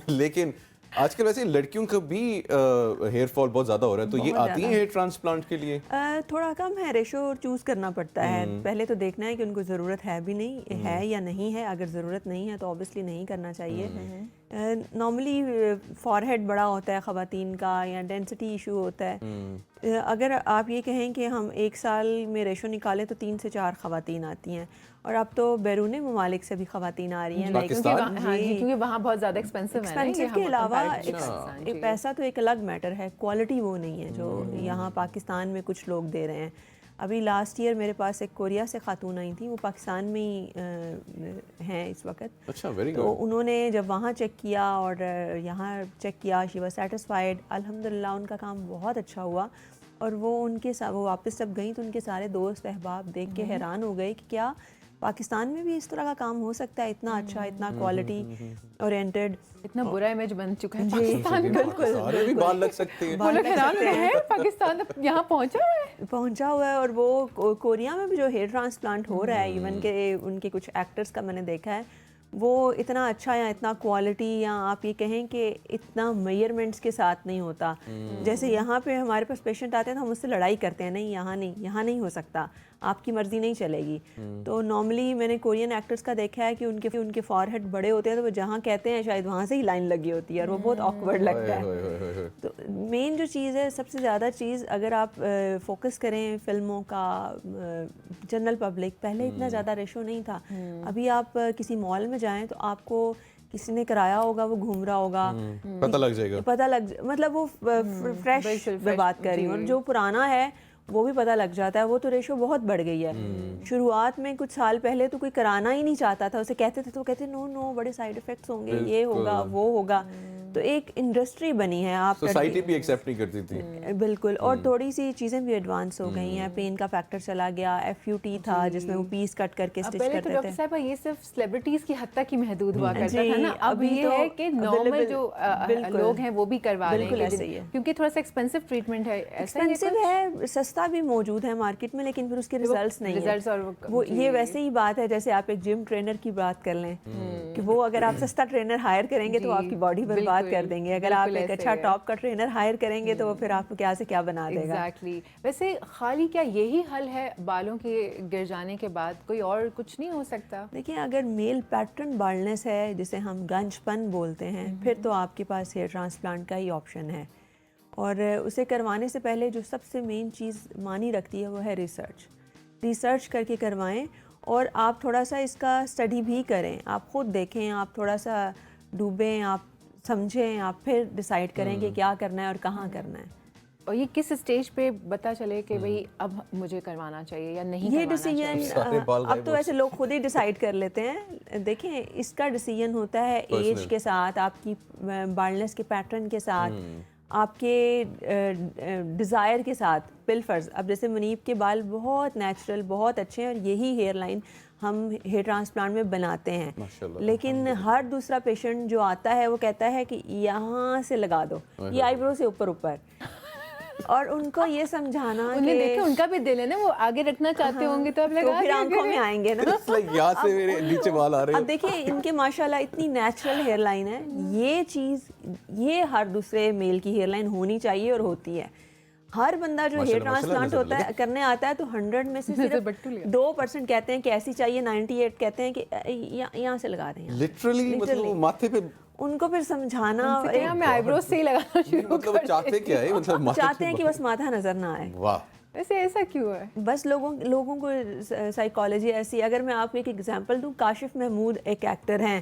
لیکن آج کل ویسے لڑکیوں کا بھی ہیئر فال بہت زیادہ ہو رہا ہے، تو یہ آتی ہیں ہیئر ٹرانسپلانٹ کے لیے؟ تھوڑا کم ہے، ریشو چوز کرنا پڑتا ہے. پہلے تو دیکھنا ہے کہ ان کو ضرورت ہے بھی نہیں ہے یا نہیں ہے. اگر ضرورت نہیں ہے تو اوبیسلی نہیں کرنا چاہیے. نارملی فور ہیڈ بڑا ہوتا ہے خواتین کا، یا ڈینسٹی ایشو ہوتا ہے. اگر آپ یہ کہیں کہ ہم ایک سال میں ریشو نکالیں تو 3 سے 4 خواتین آتی ہیں، اور اب تو بیرون ممالک سے بھی خواتین آ رہی ہیں. کیونکہ وہاں بہت زیادہ ایکسپینسو کے علاوہ پیسہ تو ایک الگ میٹر ہے، کوالٹی وہ نہیں ہے جو یہاں پاکستان میں کچھ لوگ دے رہے ہیں. ابھی لاسٹ ایئر میرے پاس ایک کوریا سے خاتون آئی تھیں، وہ پاکستان میں ہی ہیں اس وقت. تو انہوں نے جب وہاں چیک کیا اور یہاں چیک کیا، شی واز سیٹسفائیڈ. الحمدللہ ان کا کام بہت اچھا ہوا. اور وہ وہ واپس جب گئیں تو ان کے سارے دوست احباب دیکھ کے حیران ہو گئے کہ کیا پاکستان میں بھی اس طرح کا کام ہو سکتا ہے، اتنا اچھا، اتنا کوالٹی اورینٹڈ. اتنا برا امیج بن چکا ہے پاکستان. سارے بھی بال لگ سکتے ہیں. وہ لوگ حیران ہوئے ہیں پاکستان یہاں پہنچا ہوا ہے. اور وہ کوریا میں بھی جو ہیئر ٹرانسپلانٹ ہو رہا ہے، ایون کہ ان کے کچھ ایکٹرز کا میں نے دیکھا ہے، وہ اتنا اچھا یا اتنا کوالٹی، یا آپ یہ کہیں کہ اتنا میئرمنٹس کے ساتھ نہیں ہوتا. جیسے یہاں پہ ہمارے پاس پیشنٹ آتے ہیں تو ہم اس سے لڑائی کرتے ہیں، نہیں یہاں نہیں ہو سکتا، آپ کی مرضی نہیں چلے گی. تو نارملی میں نے کورین ایکٹرز کا دیکھا ہے کہ ان کے فور ہیڈ بڑے ہوتے ہیں تو وہ جہاں کہتے ہیں شاید وہاں سے ہی لائن لگی ہوتی ہے، اور وہ بہت آکورڈ لگتا ہے. تو مین جو چیز ہے، سب سے زیادہ چیز، اگر آپ فوکس کریں فلموں کا، جنرل پبلک، پہلے اتنا زیادہ ریشو نہیں تھا. ابھی آپ کسی مال میں جائیں تو آپ کو کسی نے کرایا ہوگا، وہ گھوم رہا ہوگا، پتہ لگ جائے گا، مطلب وہ فریش میں بات کر رہی ہوں. اور جو پرانا ہے وہ بھی پتہ لگ جاتا ہے. وہ تو ریشو بہت بڑھ گئی ہے. شروعات میں کچھ سال پہلے تو کوئی کرانا ہی نہیں چاہتا تھا. اسے کہتے تھے تو کہتے نو بڑے سائیڈ افیکٹس ہوں گے، یہ ہوگا وہ ہوگا. تو ایک انڈسٹری بنی ہے. آپ سوسائٹی بھی ایکسیپٹ نہیں کرتی تھی. بالکل. اور تھوڑی سی چیزیں بھی ایڈوانس ہو گئی ہیں. پین کا فیکٹر چلا گیا. FUT تھا جس میں وہ پیس کٹ کر کے اسٹچ کرتے تھے. پہلے تو ڈاکٹر صاحبہ یہ صرف سیلیبریٹیز کی حد تک ہی محدود ہوا کرتا تھا نا. اب یہ ہے کہ نارمل جو لوگ ہیں وہ بھی کروا رہے ہیں. بالکل ایسا ہی ہے، کیونکہ تھوڑا سا ایکسپینسو ٹریٹمنٹ ہے. ایکسپینسو ہے، سستا بھی موجود ہے مارکیٹ میں، لیکن پھر اس کے ریزلٹس نہیں ہیں. وہ یہ ویسے ہی بات ہے جیسے آپ ایک جم ٹرینر کی بات کر لیں کہ وہ اگر آپ سستا ٹرینر ہائر کریں گے تو آپ کی باڈی برباد کر دیں گے. اگر آپ ایک اچھا ٹاپ کا ٹرینر ہائر کریں گے تو وہ پھر آپ کو کیا سے کیا بنا دے گا. ایگزیکٹلی. ویسے خالی کیا یہی حل ہے بالوں کے گر جانے کے بعد؟ کوئی اور کچھ نہیں ہو سکتا؟ دیکھیں، اگر میل پیٹرن بالنس ہے جسے ہم گنج پن بولتے ہیں، پھر تو آپ کے پاس ہیئر ٹرانسپلانٹ کا ہی آپشن ہے. اور اسے کروانے سے پہلے جو سب سے مین چیز مانی رکھتی ہے وہ ہے ریسرچ کر کے کروائیں. اور آپ تھوڑا سا اس کا اسٹڈی بھی کریں. آپ خود دیکھیں، آپ تھوڑا سا ڈوبیں، آپ سمجھیں، آپ پھر ڈیسائیڈ کریں کہ کیا کرنا ہے اور کہاں کرنا ہے. اور یہ کس اسٹیج پہ پتہ چلے کہ بھئی اب مجھے کروانا چاہیے یا نہیں کروانا چاہیے؟ یہ ڈیسیژن اب تو ایسے لوگ خود ہی ڈیسائیڈ کر لیتے ہیں. دیکھیں، اس کا ڈیسیژن ہوتا ہے ایج کے ساتھ، آپ کی بالنس کے پیٹرن کے ساتھ، آپ کے ڈیزائر کے ساتھ. بالفرض اب جیسے منیب کے بال بہت نیچرل، بہت اچھے ہیں، اور یہی ہیئر لائن ہم ہیئر ٹرانسپلانٹ میں بناتے ہیں. لیکن ہر دوسرا پیشنٹ جو آتا ہے وہ کہتا ہے کہ یہاں سے لگا دو، یہ آئی برو سے اوپر. اور ان کو یہ سمجھانا انہیں دیکھیں، ان کا بھی دل ہے نا، وہ آگے رکھنا چاہتے ہوں گے تو اب لگا پھر آنکھوں میں آئیں گے نا. یہاں سے میرے نیچے بال آ رہے ہیں. اب دیکھیں ان کے ماشاءاللہ اتنی نیچرل ہیئر لائن ہے. یہ چیز یہ ہر دوسرے میل کی ہیئر لائن ہونی چاہیے اور ہوتی ہے. ہر بندہ جو ہیئر ٹرانسپلانٹ ہوتا ہے کرنے آتا ہے تو 100 میں سے صرف 2% کہتے ہیں کہ ایسی چاہیے، 98 کہتے ہیں کہ یہاں سے لگا دیں. لٹرلی مطلب ماتھے پہ ان کو پھر سمجھانا، میں آئی برو سے ہی لگانا شروع کر مطلب چاہتے کیا ہے، مطلب چاہتے ہیں کہ بس ماتھا نظر نہ آئے. واہ، ویسے ایسا کیوں ہے؟ بس لوگوں کو سائیکالوجی ایسی. اگر میں آپ کو ایک ایگزامپل دوں، کاشف محمود ایک ایکٹر ہیں،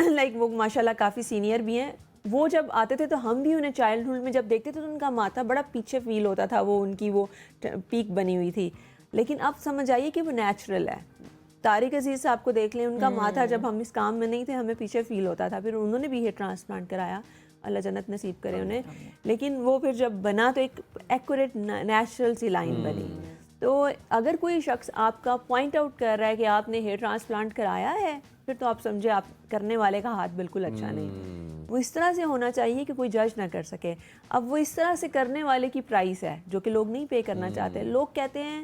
لائک وہ ماشاءاللہ کافی سینئر بھی ہیں. وہ جب آتے تھے تو ہم بھی انہیں چائلڈہڈ میں جب دیکھتے تھے تو ان کا ماتھا بڑا پیچھے فیل ہوتا تھا، وہ ان کی وہ پیک بنی ہوئی تھی. لیکن اب سمجھ آئیے کہ وہ نیچرل ہے. طارق عزیز صاحب کو دیکھ لیں، ان کا ماتھا جب ہم اس کام میں نہیں تھے ہمیں پیچھے فیل ہوتا تھا. پھر انہوں نے بھی ہیئر ٹرانسپلانٹ کرایا، اللہ جنت نصیب کرے انہیں. لیکن وہ پھر جب بنا تو ایک ایکوریٹ نیچرل سی لائن بنی. تو اگر کوئی شخص آپ کا پوائنٹ آؤٹ کر رہا ہے کہ آپ نے ہیئر ٹرانسپلانٹ کرایا ہے، پھر تو آپ سمجھے آپ کرنے والے کا ہاتھ بالکل اچھا نہیں. وہ اس طرح سے ہونا چاہیے کہ کوئی جج نہ کر سکے. اب وہ اس طرح سے کرنے والے کی پرائس ہے جو کہ لوگ نہیں پے کرنا چاہتے. لوگ کہتے ہیں